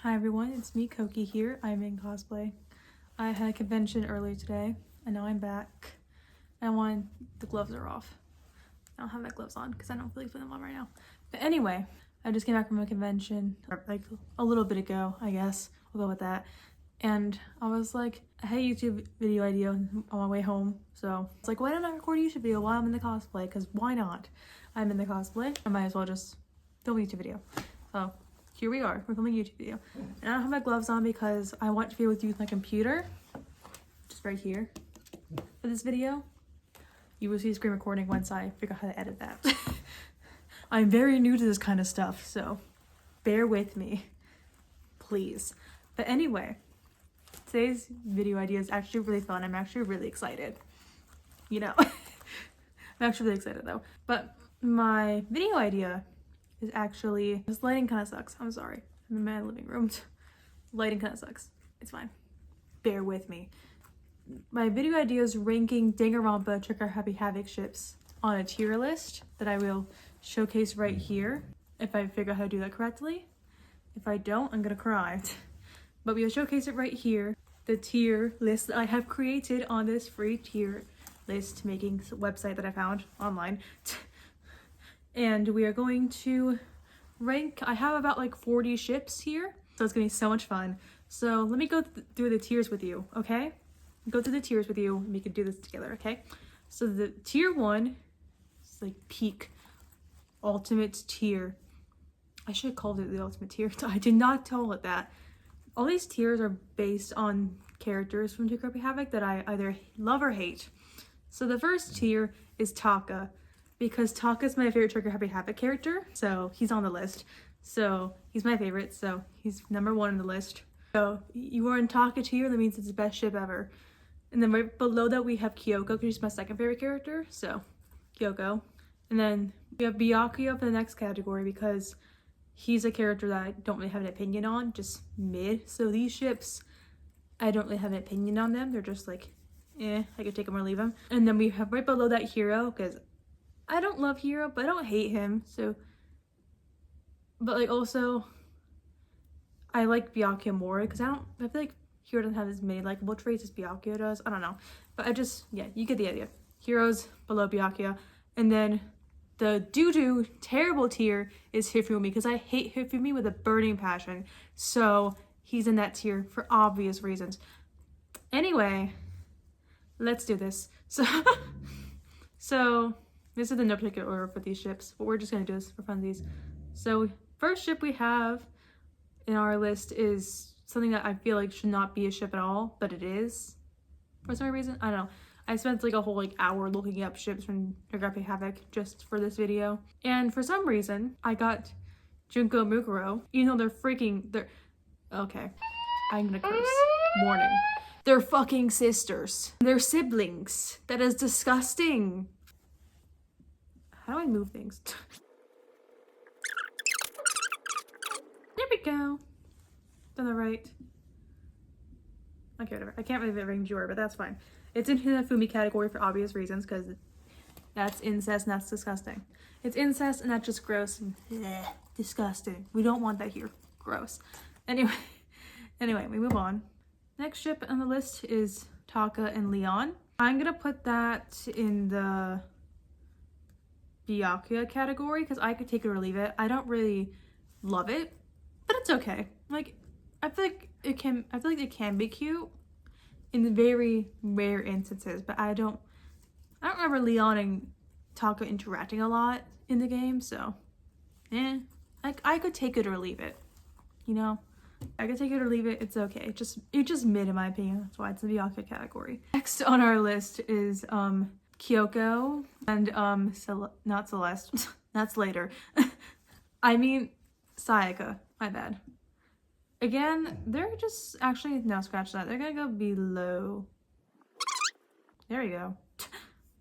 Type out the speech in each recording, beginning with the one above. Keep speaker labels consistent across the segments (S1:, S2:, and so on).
S1: Hi everyone, it's me, Koki here. I'm in cosplay. I had a convention earlier today, and now I'm back. The gloves are off. I don't have my gloves on because I don't feel like putting them on right now. But anyway, I just came back from a convention, like a little bit ago, I guess. We'll go with that. And I was like, I had a YouTube video idea on my way home. So it's like, why don't I record a YouTube video while I'm in the cosplay? Because why not? I'm in the cosplay. I might as well just film a YouTube video. So here we are, we're filming a YouTube video. And I don't have my gloves on because I want to be able to use my computer, just right here, for this video. You will see screen recording once I figure out how to edit that. I'm very new to this kind of stuff, so bear with me, please. But anyway, today's video idea is actually really fun. I'm actually really excited. You know, I'm actually really excited though. But my video idea is actually, this lighting kind of sucks. I'm sorry. I'm in my living room. Lighting kind of sucks. It's fine. Bear with me. My video idea is ranking Danganronpa Trigger Happy Havoc ships on a tier list that I will showcase right here if I figure out how to do that correctly. If I don't, I'm gonna cry. But we'll showcase it right here. The tier list that I have created on this free tier list making website that I found online. And we are going to rank, I have about like 40 ships here, so it's gonna be so much fun. So let me go through the tiers with you, okay? Go through the tiers with you and we can do this together, okay? So the tier 1 is like peak ultimate tier. I should have called it the ultimate tier. I did not call it that. All these tiers are based on characters from Trigger Happy Havoc that I either love or hate. So the first tier is Taka, because Taka's my favorite Trigger Happy Havoc character, so he's on the list. So he's my favorite, so he's number 1 on the list. So you are in Taka tier, that means it's the best ship ever. And then right below that we have Kyoko, because she's my second favorite character, so Kyoko. And then we have Byakuya for the next category, because he's a character that I don't really have an opinion on, just mid. So these ships, I don't really have an opinion on them. They're just like, I could take them or leave them. And then we have right below that Hero, because I don't love Hero, but I don't hate him, so. But like also, I like Byakuya more, because I feel like Hero doesn't have as many likable traits as Byakuya does. I don't know. But yeah, you get the idea. Hero's below Byakuya. And then the doo-doo terrible tier is Hifumi, because I hate Hifumi with a burning passion. So he's in that tier for obvious reasons. Anyway, let's do this. So this is the no particular order for these ships, but we're just gonna do this for funsies. So first ship we have in our list is something that I feel like should not be a ship at all, but it is for some reason. I don't know. I spent like a whole hour looking up ships from Trigger Happy Havoc just for this video, and for some reason I got Junko Mukuro, even though they're okay. I'm gonna curse. Warning. They're fucking sisters. They're siblings. That is disgusting. How do I move things? There we go. Done the right. Okay, whatever. I can't really ring Jor, but that's fine. It's in the Fumi category for obvious reasons, because that's incest and that's disgusting. It's incest and that's just gross and disgusting. We don't want that here. Gross. Anyway, we move on. Next ship on the list is Taka and Leon. I'm gonna put that in the Byakuya category, because I could take it or leave it. I don't really love it, but it's okay. Like, I feel like it can be cute in very rare instances, but I don't remember Leon and Taka interacting a lot in the game, so like I could take it or leave it, you know. I could take it or leave it. It's okay. It's just mid in my opinion. That's why it's the Byakuya category. Next on our list is Kyoko and not Celeste. That's later. I mean Sayaka. My bad. Again, they're just actually no, scratch that. They're gonna go below. There we go.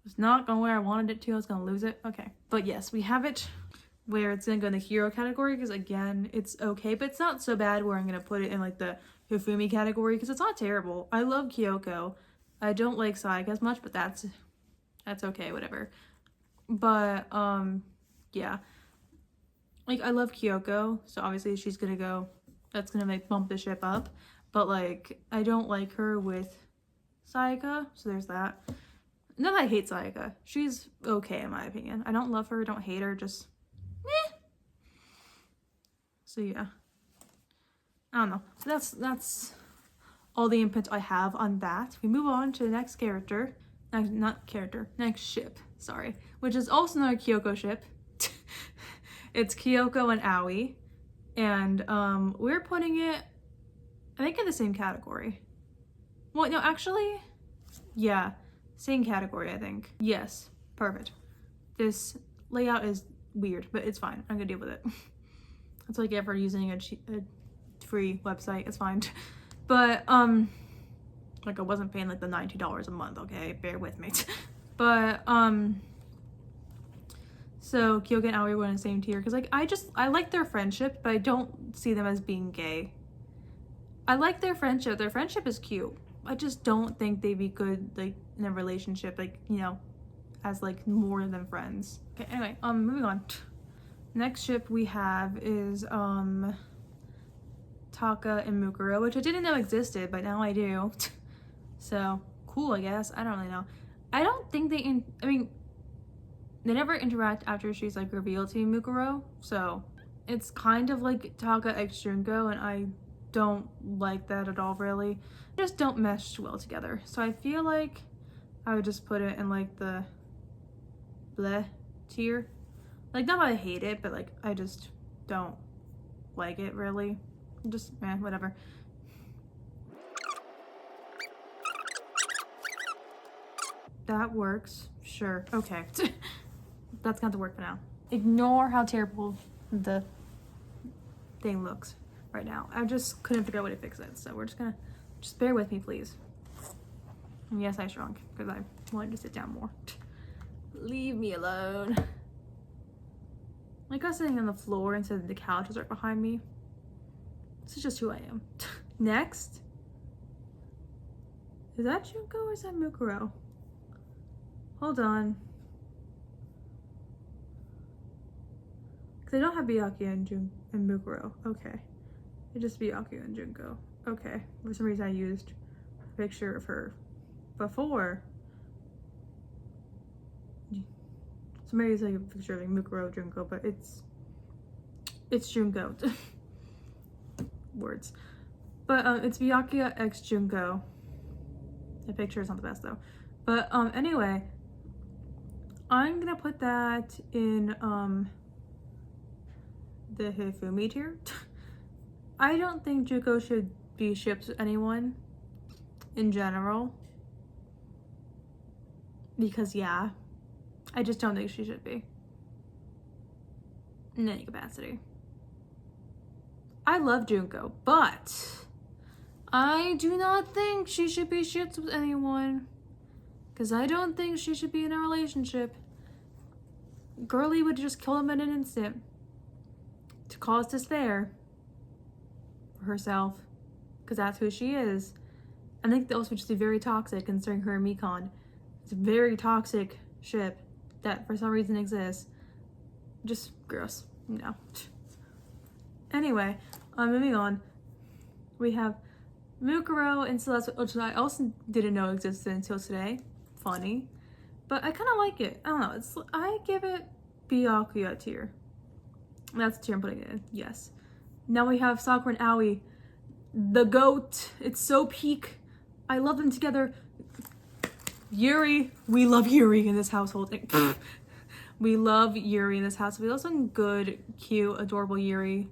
S1: It's not going where I wanted it to. I was gonna lose it. Okay, but yes, we have it where it's gonna go in the hero category, because again, it's okay, but it's not so bad where I'm gonna put it in like the Hifumi category, because it's not terrible. I love Kyoko. I don't like Sayaka as much, but that's okay, whatever. But yeah, like I love Kyoko, so obviously she's gonna go that's gonna bump the ship up. But like, I don't like her with Sayaka, so there's that. Not that I hate Sayaka. She's okay in my opinion. I don't love her, don't hate her, just meh. So yeah. I don't know. So that's all the input I have on that. We move on to the next character. Next ship, sorry. Which is also another Kyoko ship. It's Kyoko and Aoi. And we're putting it, I think, in the same category. Well, no, actually, yeah. Same category, I think. Yes, perfect. This layout is weird, but it's fine. I'm gonna deal with it. That's what I get for using a free website. It's fine. But like, I wasn't paying like the $90 a month, okay? Bear with me. But so Kyoko and Aoi were in the same tier because like I like their friendship, but I don't see them as being gay. I like their friendship. Their friendship is cute. I just don't think they'd be good like in a relationship, like, you know, as like more than friends. Okay, anyway, moving on. Next ship we have is Taka and Mukuro, which I didn't know existed, but now I do. So cool, I guess. I don't really know. I don't think they they never interact after she's like revealed to be Mukuro, so it's kind of like Taka x Junko, and I don't like that at all, really. They just don't mesh well together. So I feel like I would just put it in like the bleh tier. Like, not that I hate it, but like I just don't like it really. Just whatever. That works. Sure. Okay. That's got to work for now. Ignore how terrible the thing looks right now. I just couldn't figure out a way to fix it. So we're just gonna, just bear with me, please. And yes, I shrunk because I wanted to sit down more. Leave me alone. Like, I was sitting on the floor instead of the couch is right behind me. This is just who I am. Next. Is that Junko or is that Mukuro? Hold on. Because I don't have Byakuya and Mukuro. Okay. It's just Byakuya and Junko. Okay. For some reason I used a picture of her before. Somebody used like a picture of like Mukuro Junko, but it's Junko. Words. But it's Byakuya x Junko. The picture is not the best though. But anyway, I'm gonna put that in the Hifumi tier. I don't think Junko should be shipped with anyone in general. Because yeah, I just don't think she should be. In any capacity. I love Junko, but I do not think she should be shipped with anyone. Because I don't think she should be in a relationship. Girlie would just kill him in an instant. To cause despair. For herself. Because that's who she is. I think that also would just be very toxic concerning her and Mikon. It's a very toxic ship that for some reason exists. Just gross. No. Anyway, moving on. We have Mukuro and Celeste, which I also didn't know existed until today. Funny. But I kind of like it. I don't know. I give it Byakuya tier. That's the tier I'm putting it in. Yes. Now we have Sakura and Aoi. The GOAT. It's so peak. I love them together. Yuri. We love Yuri in this household. We love Yuri in this house. We love some good, cute, adorable Yuri.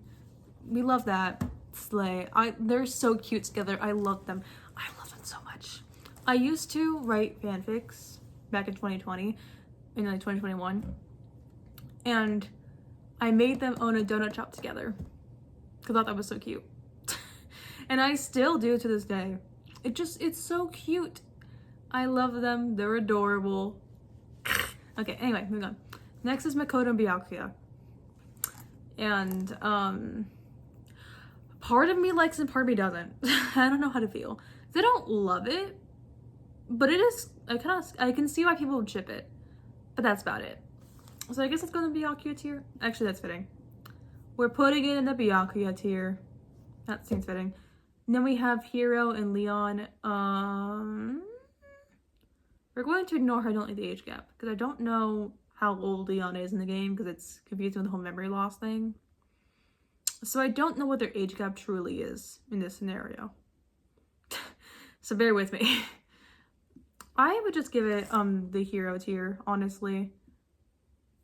S1: We love that. Slay. They're so cute together. I love them. I love them so much. I used to write fanfics back in 2020, in like 2021, and I made them own a donut shop together because I thought that was so cute. And I still do to this day. It's so cute. I love them. They're adorable. Okay, anyway, moving on. Next is Makoto and Byakuya. And part of me likes it, part of me doesn't. I don't know how to feel. I don't love it, but it is, I can see why people would ship it, but that's about it. So I guess it's gonna be Byakuya tier. Actually, that's fitting. We're putting it in the Byakuya tier. That seems fitting. And then we have Hiro and Leon. We're going to ignore her, I don't like the age gap, because I don't know how old Leon is in the game, because it's confusing with the whole memory loss thing. So I don't know what their age gap truly is in this scenario. So bear with me. I would just give it the Hiro tier, honestly.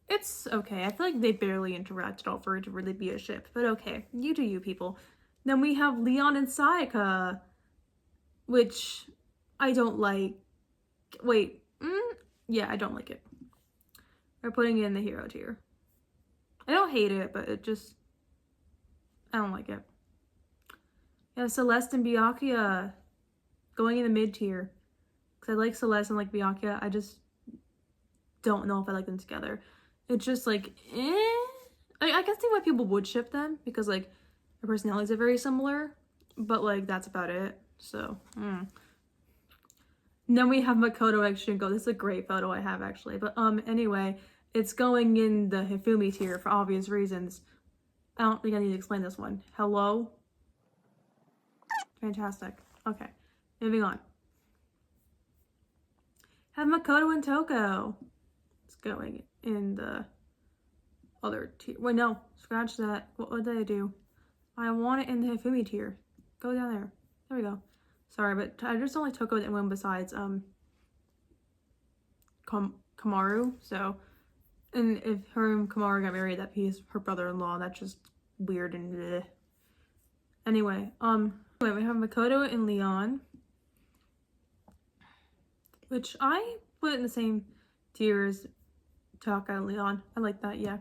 S1: It's okay. I feel like they barely interact at all for it to really be a ship. But okay, you do you, people. Then we have Leon and Sayaka, which I don't like. Wait, yeah, I don't like it. We're putting it in the Hiro tier. I don't hate it, but it just, I don't like it. Yeah, Celeste and Byakuya going in the mid tier. Because I like Celeste and like Byakuya. I just don't know if I like them together. It's just like, I can see why people would ship them. Because like, their personalities are very similar. But like, that's about it. So, And then we have Makoto and Shingo. This is a great photo I have actually. But anyway, it's going in the Hifumi tier for obvious reasons. I don't think I need to explain this one. Hello? Fantastic. Okay, moving on. Have Makoto and Toko. It's going in the other tier. Wait, no. Scratch that. What did I do? I want it in the Hifumi tier. Go down there. There we go. Sorry, but I just don't like Toko and anyone besides Kamaru. So, and if her and Kamaru got married, that he's her brother-in-law. That's just weird and bleh. Anyway, we have Makoto and Leon, which I put in the same tier as Taka and Leon. I like that, yeah.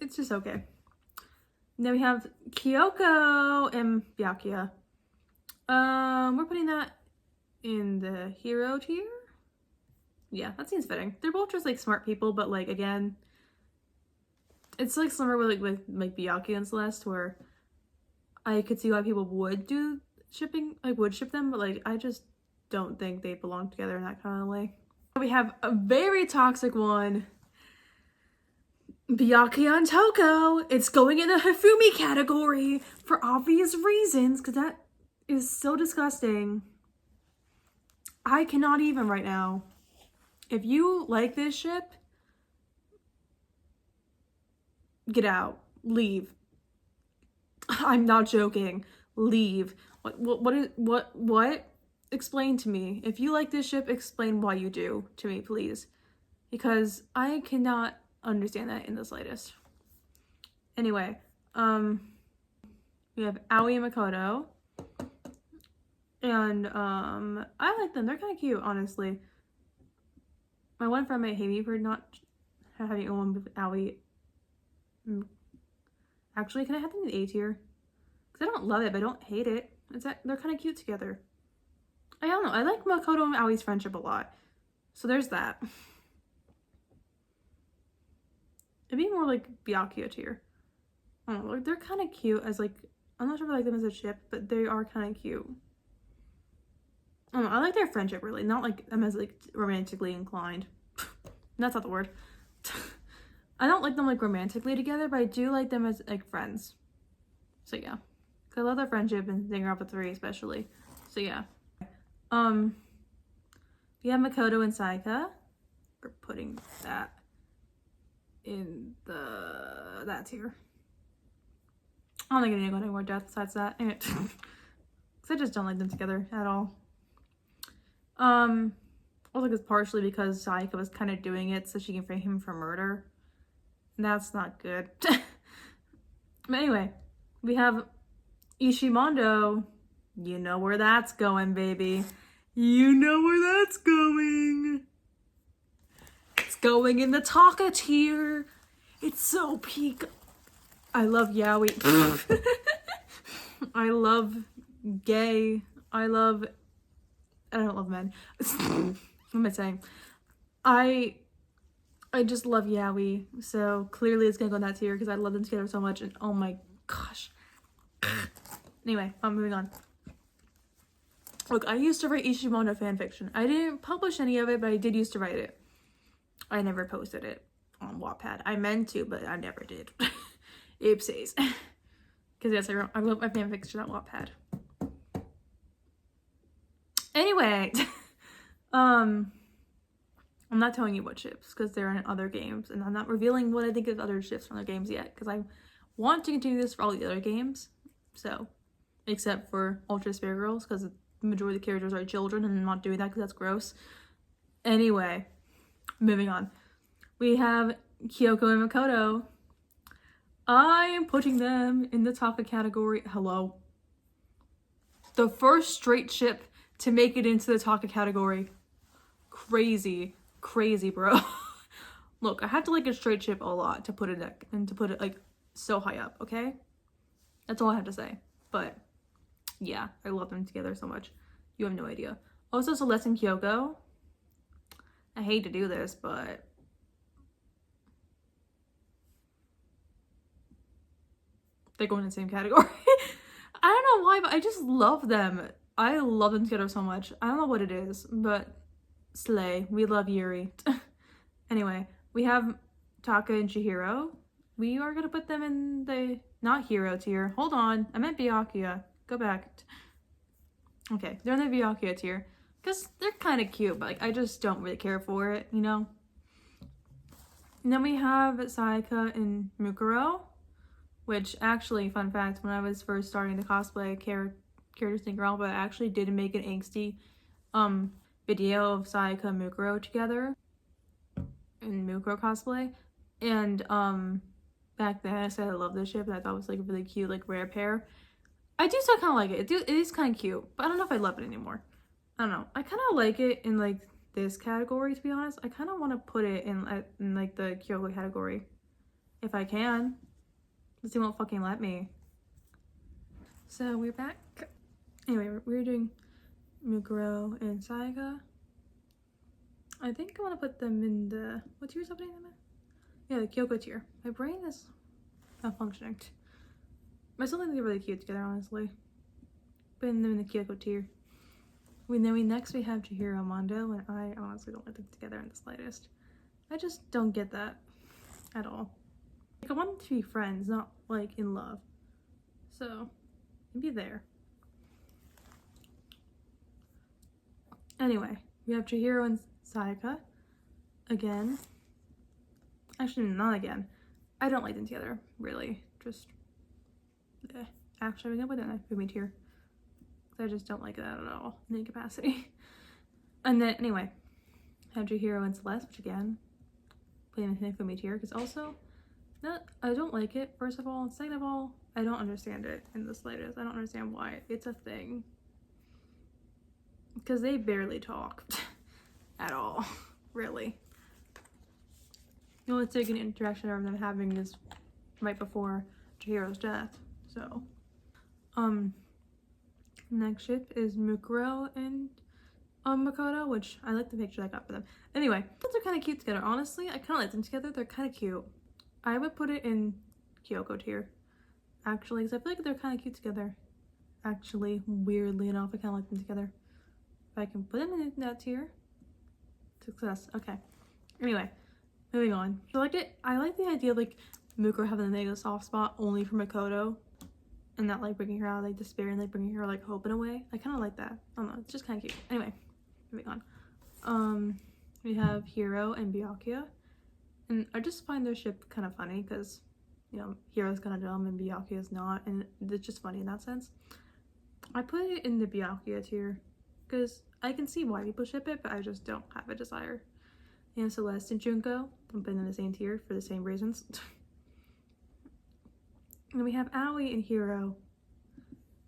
S1: It's just okay. And then we have Kyoko and Byakuya. We're putting that in the Hiro tier. Yeah, that seems fitting. They're both just like smart people, but like again, it's like similar with Byakuya and Celeste, where I could see why people would do shipping, like would ship them, but like I just don't think they belong together in that kind of way. We have a very toxic one. Byakuya and Toko. It's going in the Hifumi category for obvious reasons, because that is so disgusting. I cannot even right now. If you like this ship, get out. Leave. I'm not joking. Leave. What? Explain to me. If you like this ship, explain why you do to me, please. Because I cannot understand that in the slightest. Anyway, we have Aoi and Makoto. And I like them. They're kind of cute, honestly. My one friend might hate me for not having a one with Aoi. Actually, can I have them in the A tier? Because I don't love it, but I don't hate it. They're kind of cute together. I don't know. I like Makoto and Aoi's friendship a lot. So there's that. It'd be more like Byakuya tier. I don't know. They're kind of cute as like, I'm not sure if I like them as a ship, but they are kind of cute. I don't know, I like their friendship really, not like them as like romantically inclined. That's not the word. I don't like them like romantically together, but I do like them as like friends. So yeah, cause I love their friendship and Danganronpa 3 especially. So yeah. We have Makoto and Sayaka. We're putting that in that tier. I don't think I need to go any more depth besides that. Cause I just don't like them together at all. Also because partially because Sayaka was kind of doing it so she can frame him for murder. And that's not good. But anyway, we have Ishimondo. You know where that's going, baby. You know where that's going. It's going in the Taka tier. It's so peak. I love yaoi. I love gay. I don't love men. What am I saying? I just love yaoi. So clearly it's gonna go in that tier because I love them together so much. And oh my gosh. Anyway, I'm moving on. Look, I used to write Ishimondo fanfiction. I didn't publish any of it, but I did used to write it. I never posted it on Wattpad. I meant to, but I never did. Oopsies. Because yes, I wrote my fanfics to that Wattpad. Anyway, I'm not telling you what ships because they're in other games, and I'm not revealing what I think of other ships from other games yet because I want to continue this for all the other games. So, except for Ultra Spare Girls because the majority of the characters are children, and I'm not doing that because that's gross. Anyway, moving on. We have Kyoko and Makoto. I am putting them in the Taka category. Hello. The first straight ship to make it into the Taka category. Crazy. Crazy, bro. Look, I have to like a straight ship a lot to put it and to put it like so high up, okay? That's all I have to say. But yeah, I love them together so much. You have no idea. Also, Celeste and Kyoko. I hate to do this, but they're going in the same category. I don't know why, but I just love them. I love them together so much. I don't know what it is, but slay. We love Yuri. Anyway, we have Taka and Chihiro. We are gonna put them in the not hero tier. Hold on, I meant Byakuya. Go back. Okay, they're in the Byakuya tier because they're kind of cute, but like I just don't really care for it, you know. And then we have Sayaka and Mukuro, which actually, fun fact, when I was first starting to cosplay characters in Danganronpa, I actually did make an angsty video of Sayaka and Mukuro together in Mukuro cosplay, and back then I said I love this ship and I thought it was like a really cute like rare pair. I do still kind of like it. It is kind of cute, but I don't know if I love it anymore. I don't know. I kind of like it in like this category, to be honest. I kind of want to put it in like the Kyoko category if I can. They won't fucking let me. So we're back. Anyway, we're doing Mukuro and Sayaka. I think I want to put them in the... What tier is putting them in? Yeah, the Kyoko tier. My brain is malfunctioning. I still think they're really cute together, honestly. Putting them in the Kyoko tier. Next we have Chihiro and Mondo, and I honestly don't like them together in the slightest. I just don't get that at all. Like, I want them to be friends, not like in love. So, maybe there. Anyway, we have Chihiro and Sayaka again. Actually, not again. I don't like them together, really. Just, actually, I'm gonna put that in the Fumi tier. I just don't like that at all in any capacity. And then, anyway, I have Chihiro and Celeste, which again, put them in the Fumi tier, because also, I don't like it, first of all. Second of all, I don't understand it in the slightest. I don't understand why it's a thing. Because they barely talk at all, really. The only significant interaction of them having is right before Chihiro's death. So, next ship is Mukuro and Makoto, which I like the picture I got for them. Anyway, those are kind of cute together. Honestly, I kind of like them together. They're kind of cute. I would put it in Kyoko tier, actually, because I feel like they're kind of cute together. Actually, weirdly enough, I kind of like them together. If I can put them in that tier. Success. Okay. Anyway, moving on. I liked it. I like the idea of like Mukuro having a negative soft spot only for Makoto, and not like bringing her out of like despair and like bringing her like hope in a way. I kind of like that. I don't know. It's just kind of cute. Anyway, moving on. We have Hiro and Byakuya, and I just find their ship kind of funny because, you know, Hiro's kind of dumb and Byakuya's not, and it's just funny in that sense. I put it in the Byakuya tier because I can see why people ship it, but I just don't have a desire. And Celeste and Junko, I'm putting in the same tier for the same reasons. And we have Aoi and Hiro,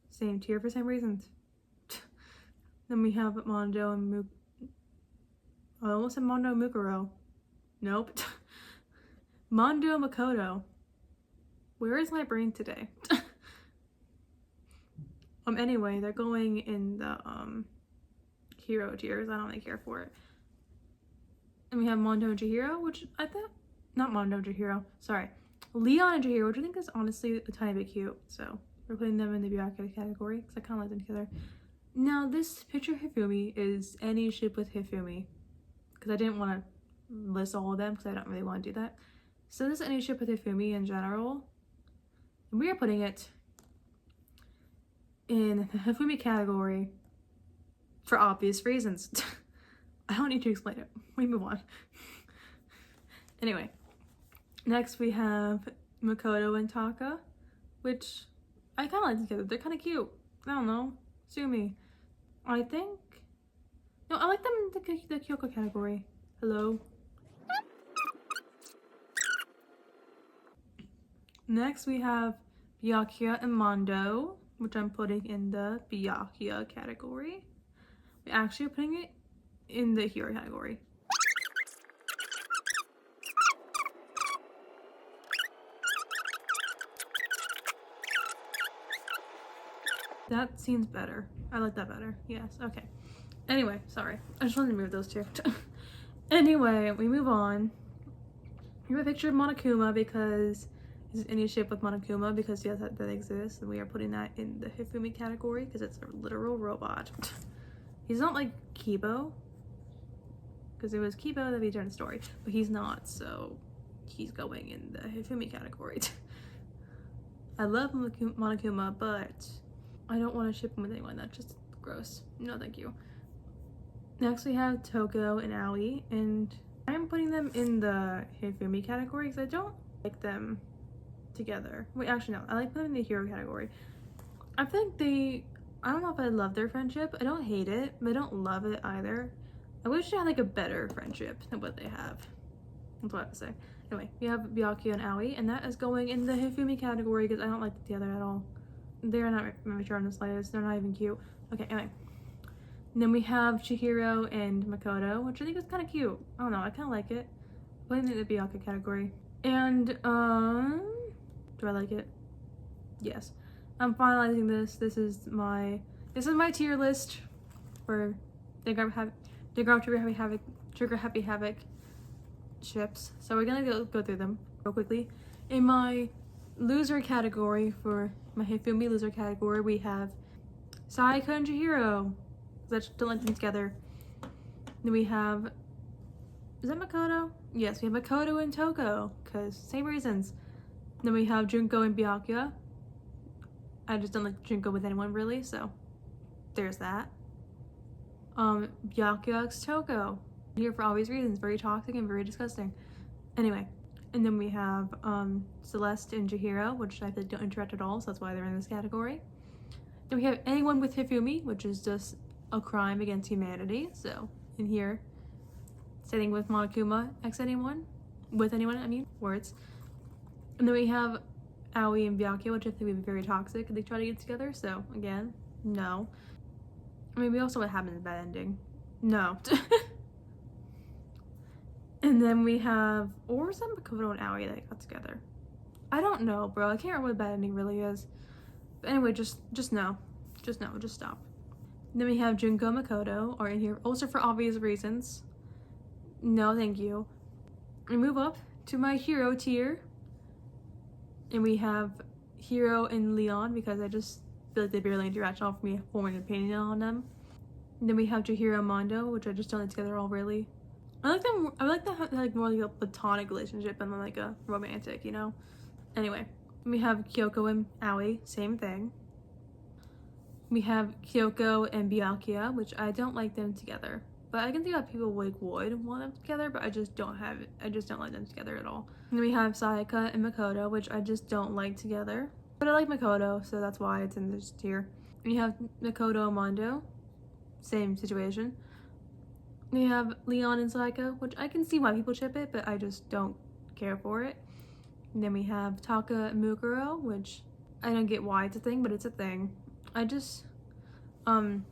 S1: same tier for same reasons. Then we have Mondo and I almost said Mondo and Mukuro. Nope. Mondo and Makoto. Where is my brain today? Anyway, they're going in the hero tiers. I don't really care for it. And we have Mondo and Chihiro, which I thought, not Mondo and Chihiro, sorry. Leon and Chihiro, which I think is honestly a tiny bit cute. So we're putting them in the Byakuya category because I kind of like them together. Now this picture of Hifumi is any ship with Hifumi, because I didn't want to list all of them because I don't really want to do that. So this is any ship with Hifumi in general. And we are putting it in the Hifumi category for obvious reasons. I don't need to explain it. We move on. Anyway, next we have Makoto and Taka, which I kind of like together. They're kind of cute. I don't know. Sue me. I think... No, I like them in the Kyoko category. Hello? Next we have Byakuya and Mondo, which I'm putting in the Byakuya category. We're actually putting it in the hero category. That seems better. I like that better. Yes, okay. Anyway, sorry. I just wanted to move those two. Anyway, we move on. We have a picture of Monokuma because he's in a ship with Monokuma because yes, that exists, and we are putting that in the Hifumi category because it's a literal robot. He's not like Kibo, because it was Kibo that'd be a different story, but he's not, so he's going in the Hifumi category. I love Monokuma, but I don't want to ship him with anyone. That's just gross. No, thank you. Next we have Toko and Aoi, and I'm putting them in the Hifumi category because I don't like them together. Wait, actually no, I like them in the hero category. I feel like I don't know if I love their friendship. I don't hate it, but I don't love it either. I wish they had like a better friendship than what they have. That's what I have to say. Anyway, we have Byakuya and Aoi, and that is going in the Hifumi category because I don't like the other at all. They're not mature on the slightest. They're not even cute. Okay, anyway. And then we have Chihiro and Makoto, which I think is kind of cute. I don't know, I kind of like it. Putting it in the Byakuya category. And, do I like it? Yes. I'm finalizing this. This is my tier list for Trigger Happy Havoc ships. So we're gonna go through them real quickly. In my loser category, for my Hifumi loser category, we have Sayaka and Chihiro. Let's don't like them together. Then we have, is that Makoto? Yes, we have Makoto and Toko, because same reasons. Then we have Junko and Byakuya. I just don't like Junko with anyone really, so there's that. Byakuya x Toko. Here for obvious reasons, very toxic and very disgusting. Anyway, and then we have Celeste and Chihiro, which I think don't interact at all, so that's why they're in this category. Then we have anyone with Hifumi, which is just a crime against humanity, so in here, sitting with Monokuma x anyone, with anyone, I mean, words. And then we have Aoi and Byakuya, which I think would be very toxic if they try to get together, so again, no. I mean, we also what happens in bad ending. No. And then we have, or was that Makoto and Aoi that got together? I don't know, bro. I can't remember what bad ending really is. But anyway, just no. Just no, just stop. And then we have Junko and Makoto are in here also for obvious reasons. No, thank you. We move up to my hero tier. And we have Hiro and Leon because I just feel like they barely interact at all for me forming an opinion on them. And then we have Chihiro and Mondo, which I just don't like together all really. I like them like more like a platonic relationship and like a romantic, you know? Anyway, we have Kyoko and Aoi, same thing. We have Kyoko and Byakuya, which I don't like them together. But I can see how people would want them together, but I just don't like them together at all. And then we have Sayaka and Makoto, which I just don't like together. But I like Makoto, so that's why it's in this tier. And you have Makoto and Mondo, same situation. We have Leon and Sayaka, which I can see why people ship it, but I just don't care for it. And then we have Taka and Mukuro, which I don't get why it's a thing, but it's a thing. I just, no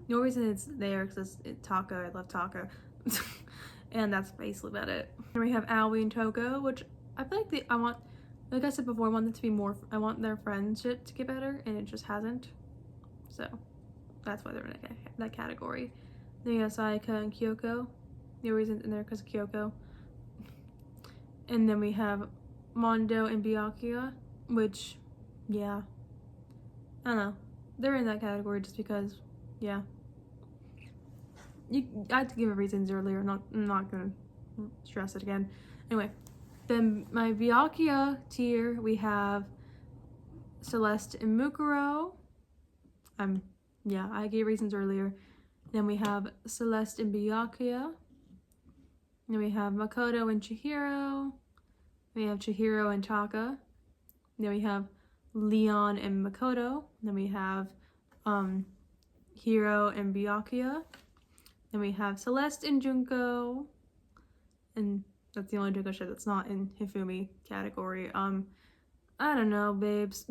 S1: reason it's there because it's Taka. I love Taka. And that's basically about it. And we have Aoi and Toko, which I feel like like I said before, I want them to be more, I want their friendship to get better, and it just hasn't. So that's why they're in that category. Then we have Sayaka and Kyoko. No reason in there because of Kyoko. And then we have Mondo and Byakuya, which, yeah, I don't know. They're in that category just because, yeah. I had to give reasons earlier. I'm not gonna stress it again. Anyway, then my Byakuya tier, we have Celeste and Mukuro. Yeah, I gave reasons earlier. Then we have Celeste and Byakuya. Then we have Makoto and Chihiro. We have Chihiro and Taka. Then we have Leon and Makoto. Then we have Hiro and Byakuya. Then we have Celeste and Junko. And that's the only Junko ship that's not in Hifumi category. I don't know, babes.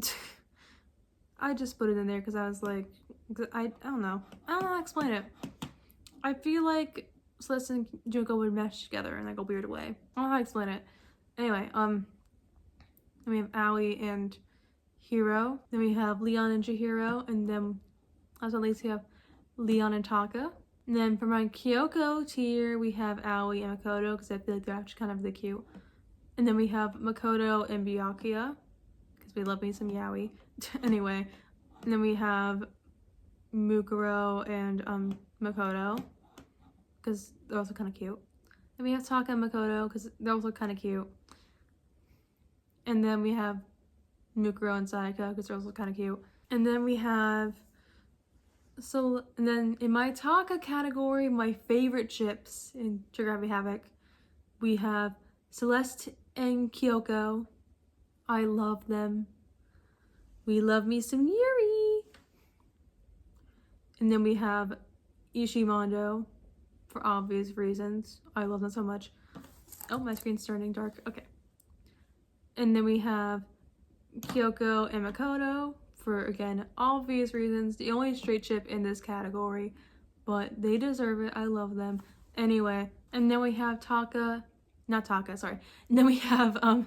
S1: I just put it in there because I was like, I don't know. I don't know how to explain it. I feel like Celeste and Junko would mesh together in like a weird way. I don't know how to explain it. Anyway, then we have Aoi and Hiro. Then we have Leon and Chihiro. And then, last but not least, we have Leon and Taka. And then for my Kyoko tier, we have Aoi and Makoto because I feel like they're actually kind of really cute. And then we have Makoto and Byakuya because we love me some yaoi. Anyway, and then we have Mukuro and Makoto because they're also kind of cute. And we have Taka and Makoto because they're also kind of cute. And then we have Mukuro and Sayaka because they're also kind of cute. And then we have and then in my Taka category, my favorite ships in Cassipai-Havoc, we have Celeste and Kyoko. I love them. We love me some Yuri. And then we have Ishimondo for obvious reasons. I love them so much. Oh, my screen's turning dark. Okay. And then we have Kyoko and Makoto for, again, obvious reasons. The only straight ship in this category, but they deserve it. I love them. Anyway, and then we have And then we have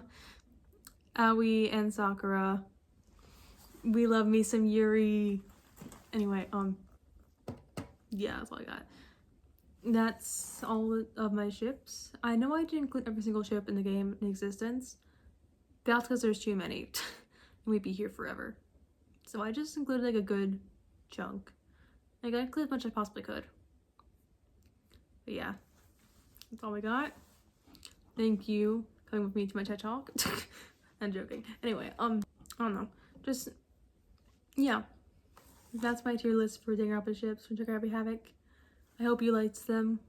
S1: Aoi and Sakura. We love me some Yuri. Anyway, yeah, that's all I got. That's all of my ships. I know I didn't include every single ship in the game in existence. That's because there's too many. And we'd be here forever. So I just included like a good chunk. Like I included as much as I possibly could. But yeah, that's all we got. Thank you for coming with me to my TED Talk. I'm joking. Anyway, I don't know. Just, yeah. That's my tier list for Danganronpa ships from Cassipai-Havoc. I hope you liked them.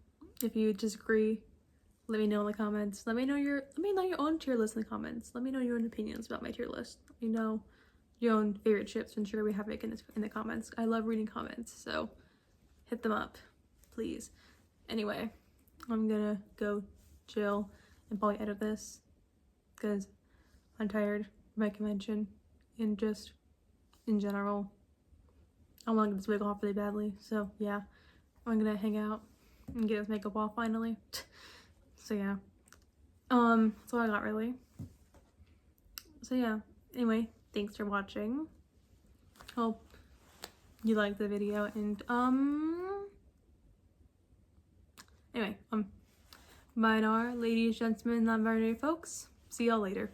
S1: If you disagree, let me know in the comments. Let me know your own tier list in the comments. Let me know your own opinions about my tier list. Let me know your own favorite ships from Cassipai-Havoc in the comments. I love reading comments, so hit them up, please. Anyway, I'm gonna go chill and probably edit this because I'm tired of my convention and just in general. I want to get this wig off really badly, so yeah. I'm gonna hang out and get this makeup off finally. So yeah. That's all I got really. So yeah. Anyway, thanks for watching. Hope you liked the video and anyway, bye now, ladies, gentlemen, non-binary folks. See y'all later.